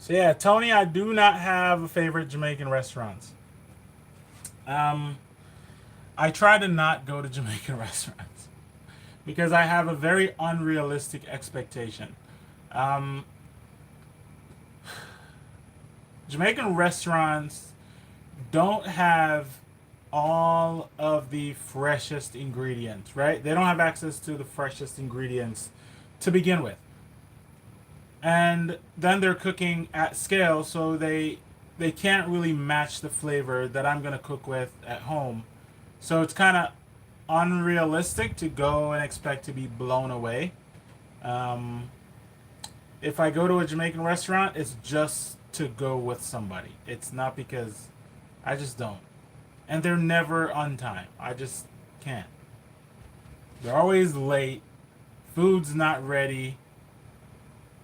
So yeah, Tony, I do not have a favorite Jamaican restaurants. Um, I try to not go to Jamaican restaurants because I have a very unrealistic expectation. Um, Jamaican restaurants don't have all of the freshest ingredients, right? They don't have access to the freshest ingredients to begin with. And then they're cooking at scale, so they can't really match the flavor that I'm going to cook with at home. So it's kind of unrealistic to go and expect to be blown away. Um, if I go to a Jamaican restaurant, it's just to go with somebody. It's not because I just don't. And they're never on time. I just can't. They're always late. Food's not ready.